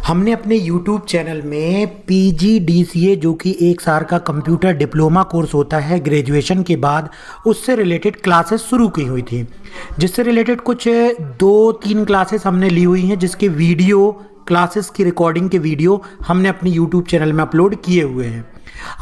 हमने अपने YouTube channel में PGDCA जो कि एक साल का कंप्यूटर डिप्लोमा कोर्स होता है ग्रेजुएशन के बाद, उससे रिलेटेड क्लासेस शुरू की हुई थी। जिससे रिलेटेड कुछ 2-3 क्लासेस हमने ली हुई हैं, जिसके वीडियो क्लासेस की रिकॉर्डिंग के वीडियो हमने अपने YouTube चैनल में अपलोड किए हुए हैं।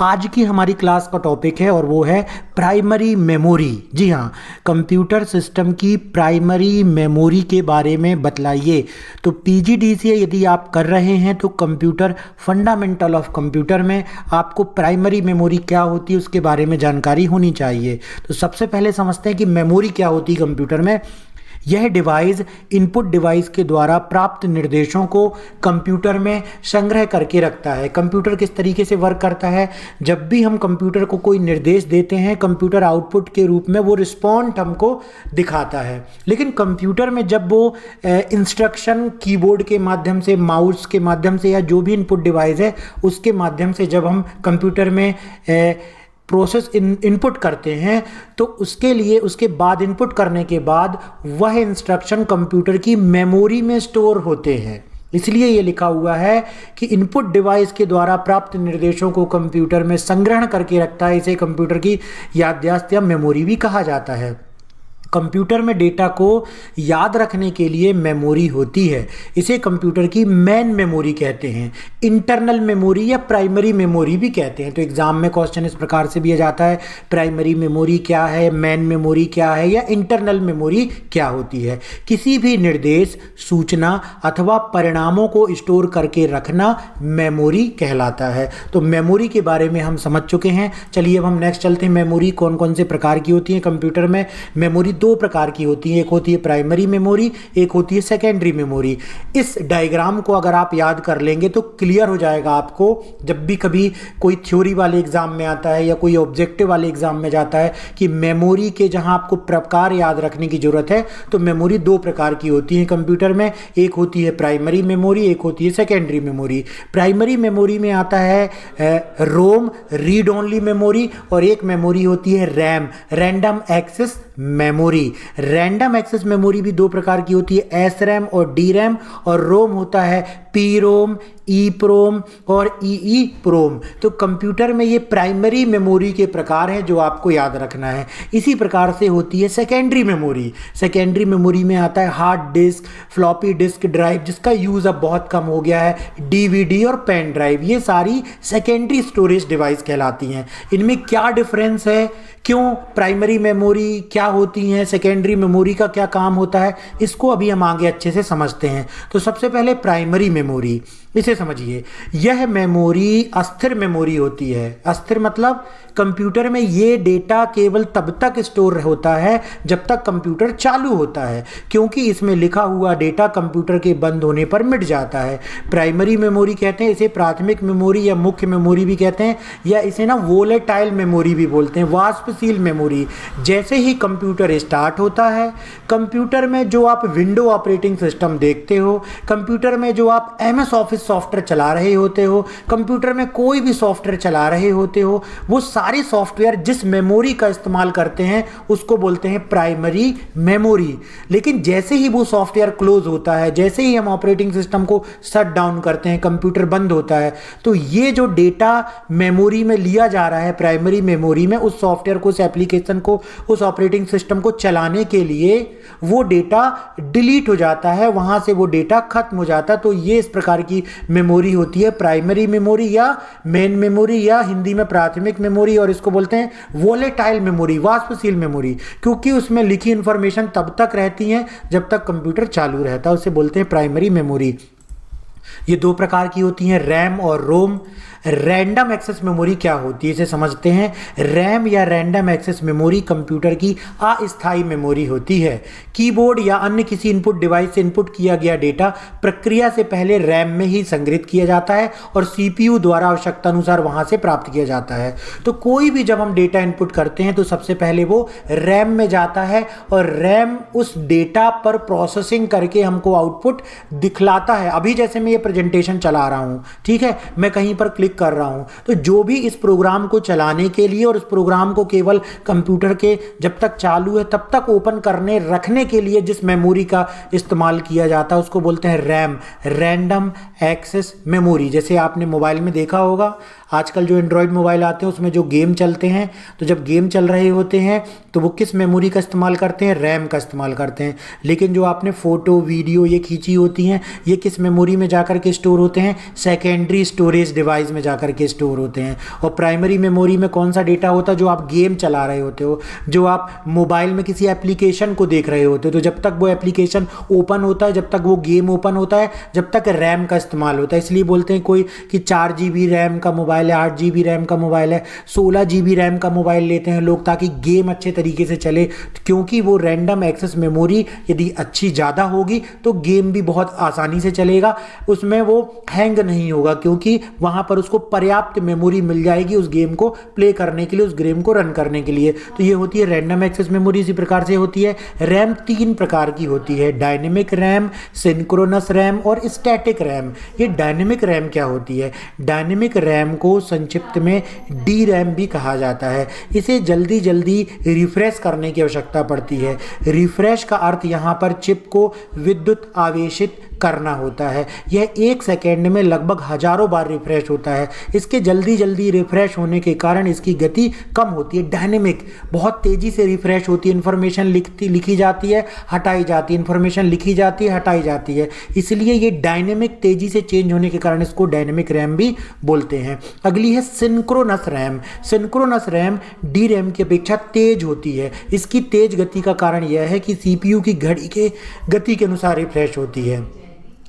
आज की हमारी क्लास का टॉपिक है और वो है प्राइमरी मेमोरी। जी हाँ, कंप्यूटर सिस्टम की प्राइमरी मेमोरी के बारे में बतलाइए। तो PGDCA यदि आप कर रहे हैं तो कंप्यूटर फंडामेंटल ऑफ कंप्यूटर में आपको प्राइमरी मेमोरी क्या होती है उसके बारे में जानकारी होनी चाहिए। तो सबसे पहले समझते हैं कि मेमोरी क्या होती है कंप्यूटर में। यह डिवाइस इनपुट डिवाइस के द्वारा प्राप्त निर्देशों को कंप्यूटर में संग्रह करके रखता है। कंप्यूटर किस तरीके से वर्क करता है, जब भी हम कंप्यूटर को कोई निर्देश देते हैं, कंप्यूटर आउटपुट के रूप में वो रिस्पॉन्ड हमको दिखाता है। लेकिन कंप्यूटर में जब वो इंस्ट्रक्शन कीबोर्ड के माध्यम से, माउस के माध्यम से या जो भी इनपुट डिवाइस है उसके माध्यम से जब हम कंप्यूटर में प्रोसेस इनपुट करते हैं, तो उसके लिए उसके बाद इनपुट करने के बाद वह इंस्ट्रक्शन कंप्यूटर की मेमोरी में स्टोर होते हैं। इसलिए ये लिखा हुआ है कि इनपुट डिवाइस के द्वारा प्राप्त निर्देशों को कंप्यूटर में संग्रहण करके रखता है। इसे कंप्यूटर की याददाश्त या मेमोरी भी कहा जाता है। कंप्यूटर में डेटा को याद रखने के लिए मेमोरी होती है। इसे कंप्यूटर की मेन मेमोरी कहते हैं, इंटरनल मेमोरी या प्राइमरी मेमोरी भी कहते हैं। तो एग्जाम में क्वेश्चन इस प्रकार से भी आ जाता है, प्राइमरी मेमोरी क्या है, मेन मेमोरी क्या है या इंटरनल मेमोरी क्या होती है। किसी भी निर्देश, सूचना अथवा परिणामों को स्टोर करके रखना मेमोरी कहलाता है। तो मेमोरी के बारे में हम समझ चुके हैं। चलिए अब हम नेक्स्ट चलते हैं। मेमोरी कौन कौन से प्रकार की होती है कंप्यूटर में। मेमोरी 2 प्रकार की होती है, एक होती है प्राइमरी मेमोरी, एक होती है सेकेंडरी मेमोरी। इस डायग्राम को अगर आप याद कर लेंगे तो क्लियर हो जाएगा आपको। जब भी कभी कोई थ्योरी वाले एग्जाम में आता है या कोई ऑब्जेक्टिव वाले एग्जाम में जाता है कि मेमोरी के जहां आपको प्रकार याद रखने की जरूरत है, तो मेमोरी 2 प्रकार की होती है कंप्यूटर में। एक होती है प्राइमरी मेमोरी, एक होती है सेकेंडरी मेमोरी। प्राइमरी मेमोरी में आता है रोम, रीड ओनली मेमोरी, और एक मेमोरी होती है RAM, random access memory. Random access memory भी 2 प्रकार की होती है, एस रैम और डी रैम। और रोम होता है पी रोम, ई प्रोम और ई प्रोम। तो कंप्यूटर में ये प्राइमरी मेमोरी के प्रकार हैं जो आपको याद रखना है। इसी प्रकार से होती है सेकेंडरी मेमोरी। सेकेंडरी मेमोरी में आता है hard disk, floppy disk drive, जिसका यूज़ अब बहुत कम हो गया है, डीवीडी और पेन ड्राइव। ये सारी सेकेंडरी स्टोरेज डिवाइस कहलाती हैं। इनमें क्या डिफरेंस है, क्यों प्राइमरी मेमोरी क्या होती हैं, सेकेंडरी मेमोरी का क्या काम होता है, इसको अभी हम आगे अच्छे से समझते हैं। तो सबसे पहले प्राइमरी मेमोरी, इसे समझिए। यह मेमोरी अस्थिर मेमोरी होती है। अस्थिर मतलब कंप्यूटर में ये डेटा केवल तब तक स्टोर होता है जब तक कंप्यूटर चालू होता है, क्योंकि इसमें लिखा हुआ डेटा कंप्यूटर के बंद होने पर मिट जाता है। प्राइमरी मेमोरी कहते हैं इसे, प्राथमिक मेमोरी या मुख्य मेमोरी भी कहते हैं, या इसे ना वोलेटाइल मेमोरी भी बोलते हैं, वाष्पशील मेमोरी। जैसे ही कंप्यूटर स्टार्ट होता है, कंप्यूटर में जो आप विंडो ऑपरेटिंग सिस्टम देखते हो, कंप्यूटर में जो आप MS ऑफिस सॉफ्टवेयर चला रहे होते हो, कंप्यूटर में कोई भी सॉफ्टवेयर चला रहे होते हो, वो सारे सॉफ्टवेयर जिस मेमोरी का इस्तेमाल करते हैं उसको बोलते हैं प्राइमरी मेमोरी। लेकिन जैसे ही वो सॉफ्टवेयर क्लोज होता है, जैसे ही हम ऑपरेटिंग सिस्टम को शट डाउन करते हैं, कंप्यूटर बंद होता है, तो ये जो डेटा मेमोरी में लिया जा रहा है प्राइमरी मेमोरी में, उस सॉफ्टवेयर को, उस एप्लीकेशन को, उस ऑपरेटिंग सिस्टम को चलाने के लिए वो डेटा डिलीट हो जाता है, वहां से वो डेटा खत्म हो जाता है। तो ये इस प्रकार की मेमोरी होती है प्राइमरी मेमोरी या मेन मेमोरी, या हिंदी में प्राथमिक मेमोरी, और इसको बोलते हैं वोलेटाइल मेमोरी, वाष्पशील मेमोरी, क्योंकि उसमें लिखी इंफॉर्मेशन तब तक रहती है जब तक कंप्यूटर चालू रहता है। उसे बोलते हैं प्राइमरी मेमोरी। ये 2 प्रकार की होती हैं, रैम और रोम। रैंडम एक्सेस मेमोरी क्या होती है इसे समझते हैं। रैम या रैंडम एक्सेस मेमोरी कंप्यूटर की अस्थायी मेमोरी होती है। कीबोर्ड या अन्य किसी इनपुट डिवाइस से इनपुट किया गया डेटा प्रक्रिया से पहले रैम में ही संग्रहित किया जाता है और CPU द्वारा आवश्यकता अनुसार वहां से प्राप्त किया जाता है। तो कोई भी जब हम डेटा इनपुट करते हैं तो सबसे पहले वो रैम में जाता है और रैम उस डेटा पर प्रोसेसिंग करके हमको आउटपुट दिखलाता है। अभी जैसे मैं ये प्रेजेंटेशन चला रहा हूं, ठीक है, मैं कहीं पर क्लिक क्लिक कर रहा हूँ। तो जो भी इस प्रोग्राम को चलाने के लिए और इस प्रोग्राम को केवल कंप्यूटर के जब तक चालू है तब तक ओपन करने रखने के लिए जिस मेमोरी का इस्तेमाल किया जाता है उसको बोलते हैं रैम, रैंडम एक्सेस मेमोरी। जैसे आपने मोबाइल में देखा होगा, आजकल जो एंड्रॉयड मोबाइल आते हैं उसमें जो गेम चलते हैं, तो जब गेम चल रहे होते हैं तो वो किस मेमोरी का इस्तेमाल करते हैं? रैम का इस्तेमाल करते हैं। लेकिन जो आपने फ़ोटो वीडियो ये खींची होती हैं, ये किस मेमोरी में जाकर के स्टोर होते हैं? सेकेंडरी स्टोरेज डिवाइस में जाकर के स्टोर होते हैं। और प्राइमरी मेमोरी में कौन सा डेटा होता है? जो आप गेम चला रहे होते हो, जो आप मोबाइल में किसी एप्लीकेशन को देख रहे होते हो, तो जब तक वो एप्लीकेशन ओपन होता है, जब तक वो गेम ओपन होता है, जब तक रैम का इस्तेमाल होता है। इसलिए बोलते हैं कोई कि 4 GB रैम का मोबाइल है, 8 GB रैम का मोबाइल है, 16 GB रैम का मोबाइल लेते हैं लोग ताकि गेम अच्छे तरीके से चले, क्योंकि वो रैंडम एक्सेस मेमोरी यदि अच्छी ज़्यादा होगी तो गेम भी बहुत आसानी से चलेगा, उसमें वो हैंग नहीं होगा, क्योंकि वहाँ पर उसको पर्याप्त मेमोरी मिल जाएगी उस गेम को प्ले करने के लिए, उस गेम को रन करने के लिए। तो ये होती है रैंडम एक्सेस मेमोरी। इसी प्रकार से होती है रैम, 3 प्रकार की होती है, डायनेमिक रैम, सिंक्रोनस रैम और स्टैटिक रैम। ये डायनेमिक रैम क्या होती है? डायनेमिक रैम को संक्षिप्त में डी रैम भी कहा जाता है। इसे जल्दी जल्दी रिफ्रेश करने की आवश्यकता पड़ती है। रिफ्रेश का अर्थ यहाँ पर चिप को विद्युत आवेशित करना होता है। यह 1 सेकेंड में लगभग हजारों बार रिफ्रेश होता है। इसके जल्दी जल्दी रिफ्रेश होने के कारण इसकी गति कम होती है। डायनेमिक, बहुत तेज़ी से रिफ्रेश होती है। इन्फॉर्मेशन लिखी जाती है, हटाई जाती है, इन्फॉर्मेशन लिखी जाती है, हटाई जाती है, इसलिए ये डायनेमिक तेज़ी से चेंज होने के कारण इसको डायनेमिक रैम भी बोलते हैं। अगली है synchronous RAM. Synchronous RAM D RAM की अपेक्षा तेज होती है। इसकी तेज गति का कारण यह है कि सीपीयू की घड़ी के गति के अनुसार रिफ्रेश होती है,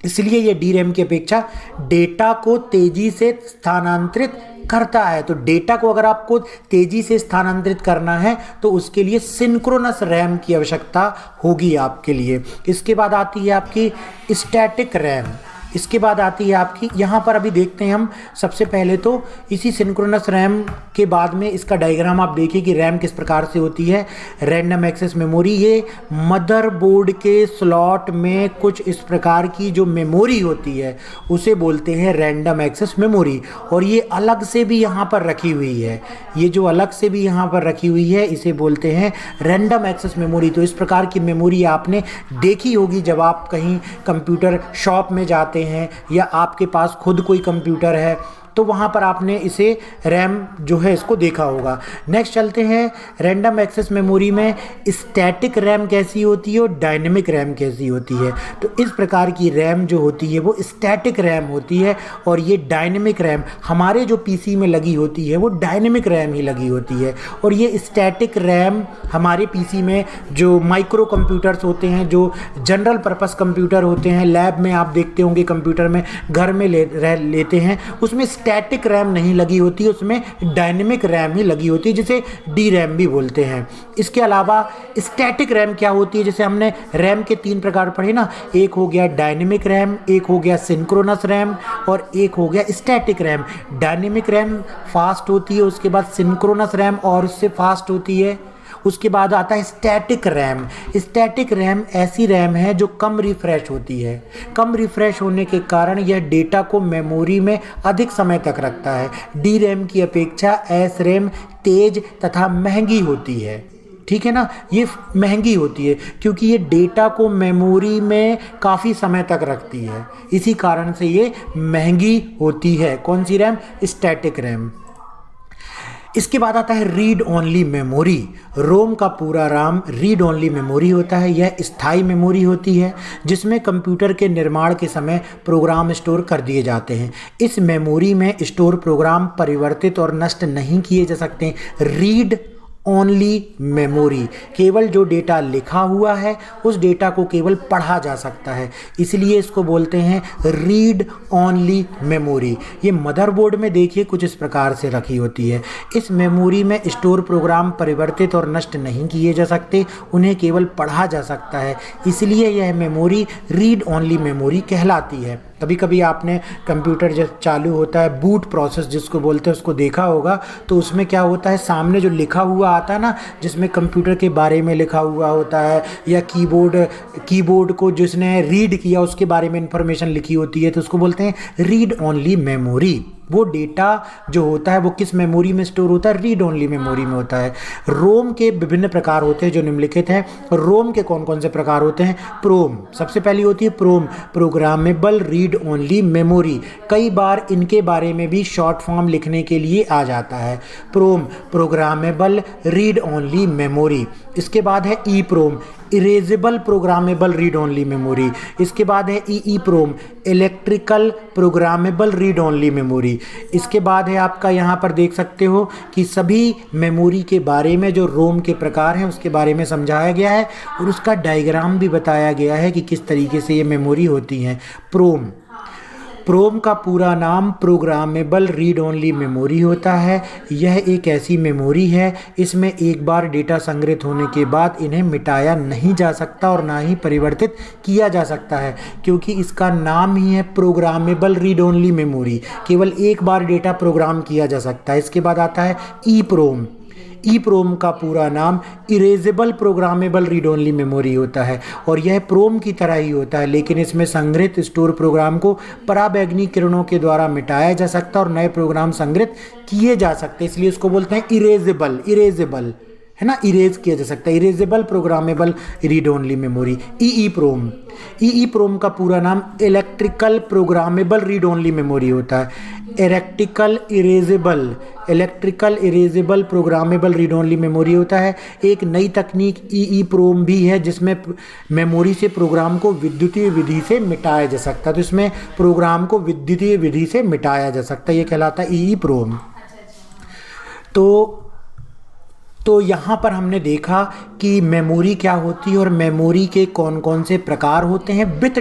इसलिए ये डी रैम की अपेक्षा डेटा को तेजी से स्थानांतरित करता है। तो डेटा को अगर आपको तेजी से स्थानांतरित करना है तो उसके लिए सिंक्रोनस रैम की आवश्यकता होगी आपके लिए। इसके बाद आती है आपकी स्टैटिक रैम। इसके बाद आती है आपकी, यहाँ पर अभी देखते हैं हम सबसे पहले तो इसी सिंक्रोनस रैम के बाद में इसका डायग्राम आप देखिए कि रैम किस प्रकार से होती है। रैंडम एक्सेस मेमोरी, ये मदरबोर्ड के स्लॉट में कुछ इस प्रकार की जो मेमोरी होती है उसे बोलते हैं रैंडम एक्सेस मेमोरी। और ये अलग से भी यहाँ पर रखी हुई है, ये जो अलग से भी यहाँ पर रखी हुई है इसे बोलते हैं रैंडम एक्सेस मेमोरी। तो इस प्रकार की मेमोरी आपने देखी होगी जब आप कहीं कंप्यूटर शॉप में जाते हैं या आपके पास खुद कोई कंप्यूटर है तो वहाँ पर आपने इसे रैम जो है इसको देखा होगा। नेक्स्ट चलते हैं, रैंडम एक्सेस मेमोरी में स्टैटिक रैम कैसी होती है और डायनेमिक रैम कैसी होती है। तो इस प्रकार की रैम जो होती है वो स्टैटिक रैम होती है और ये डायनेमिक रैम हमारे जो पीसी में लगी होती है वो डायनेमिक रैम ही लगी होती है। और ये स्टैटिक रैम हमारे पीसी में जो माइक्रो कंप्यूटर्स होते हैं, जो जनरल पर्पस कंप्यूटर होते हैं, लैब में आप देखते होंगे कंप्यूटर में घर में लेते हैं, उसमें स्टैटिक रैम नहीं लगी होती, उसमें डायनेमिक रैम ही लगी होती है जिसे डी रैम भी बोलते हैं। इसके अलावा स्टैटिक रैम क्या होती है, जैसे हमने रैम के 3 प्रकार पढ़े ना, एक हो गया डायनेमिक रैम, एक हो गया सिंक्रोनस रैम और एक हो गया static RAM. Dynamic RAM fast होती है, उसके बाद सिंक्रोनस रैम और उससे फास्ट होती है, उसके बाद आता है स्टैटिक रैम। स्टैटिक रैम ऐसी रैम है जो कम रिफ्रेश होती है। कम रिफ्रेश होने के कारण यह डेटा को मेमोरी में अधिक समय तक रखता है। डी रैम की अपेक्षा एस रैम तेज तथा महंगी होती है। ठीक है ना, ये महंगी होती है क्योंकि ये डेटा को मेमोरी में काफ़ी समय तक रखती है, इसी कारण से ये महंगी होती है। कौन सी रैम? Static RAM. इसके बाद आता है रीड ओनली मेमोरी। रोम का पूरा नाम रीड ओनली मेमोरी होता है। यह स्थायी मेमोरी होती है जिसमें कंप्यूटर के निर्माण के समय प्रोग्राम स्टोर कर दिए जाते हैं। इस मेमोरी में स्टोर प्रोग्राम परिवर्तित और नष्ट नहीं किए जा सकते। रीड ओनली मेमोरी, केवल जो डेटा लिखा हुआ है उस डेटा को केवल पढ़ा जा सकता है, इसलिए इसको बोलते हैं रीड ओनली मेमोरी। ये मदरबोर्ड में देखिए कुछ इस प्रकार से रखी होती है। इस मेमोरी में स्टोर प्रोग्राम परिवर्तित और नष्ट नहीं किए जा सकते, उन्हें केवल पढ़ा जा सकता है, इसलिए यह मेमोरी रीड ओनली मेमोरी कहलाती है। कभी कभी आपने कंप्यूटर जब चालू होता है, बूट प्रोसेस जिसको बोलते हैं, उसको देखा होगा, तो उसमें क्या होता है, सामने जो लिखा हुआ आता है ना, जिसमें कंप्यूटर के बारे में लिखा हुआ होता है या कीबोर्ड को जिसने रीड किया उसके बारे में इंफॉर्मेशन लिखी होती है, तो उसको बोलते हैं रीड ओनली मेमोरी। वो डेटा जो होता है वो किस मेमोरी में स्टोर होता है, रीड ओनली मेमोरी में होता है। रोम के विभिन्न प्रकार होते हैं जो निम्नलिखित हैं। रोम के कौन कौन से प्रकार होते हैं? प्रोम सबसे पहली होती है, PROM programmable read only memory. कई बार इनके बारे में भी शॉर्ट फॉर्म लिखने के लिए आ जाता है, PROM programmable read only memory. इसके बाद है EPROM erasable programmable read only memory. इसके बाद है EPROM electrical programmable read only memory. इसके बाद है आपका यहाँ पर देख सकते हो कि सभी मेमोरी के बारे में जो रोम के प्रकार हैं उसके बारे में समझाया गया है और उसका डायग्राम भी बताया गया है कि किस तरीके से ये मेमोरी होती हैं। प्रोम का पूरा नाम प्रोग्रामेबल रीड ओनली मेमोरी होता है। यह एक ऐसी मेमोरी है, इसमें एक बार डेटा संग्रहित होने के बाद इन्हें मिटाया नहीं जा सकता और ना ही परिवर्तित किया जा सकता है, क्योंकि इसका नाम ही है प्रोग्रामेबल रीड ओनली मेमोरी। केवल एक बार डेटा प्रोग्राम किया जा सकता है। इसके बाद आता है ई प्रोम। ई प्रोम का पूरा नाम erasable programmable read only memory होता है और यह प्रोम की तरह ही होता है, लेकिन इसमें संग्रहित स्टोर प्रोग्राम को पराबैंगनी किरणों के द्वारा मिटाया जा सकता है और नए प्रोग्राम संग्रहित किए जा सकते हैं, इसलिए इसको बोलते हैं इरेजेबल है ना, इरेज किया जा सकता है, erasable programmable read only memory. EPROM का पूरा नाम electrical programmable read only memory होता है। Electrical erasable programmable read only memory होता है। एक नई तकनीक ई प्रोम भी है जिसमें मेमोरी से प्रोग्राम को विद्युतीय विधि से मिटाया जा सकता है, तो इसमें प्रोग्राम को विद्युतीय विधि से मिटाया जा सकता है, ये कहलाता है ई प्रोम। तो यहाँ पर हमने देखा कि मेमोरी क्या होती है और मेमोरी के कौन कौन से प्रकार होते हैं विथ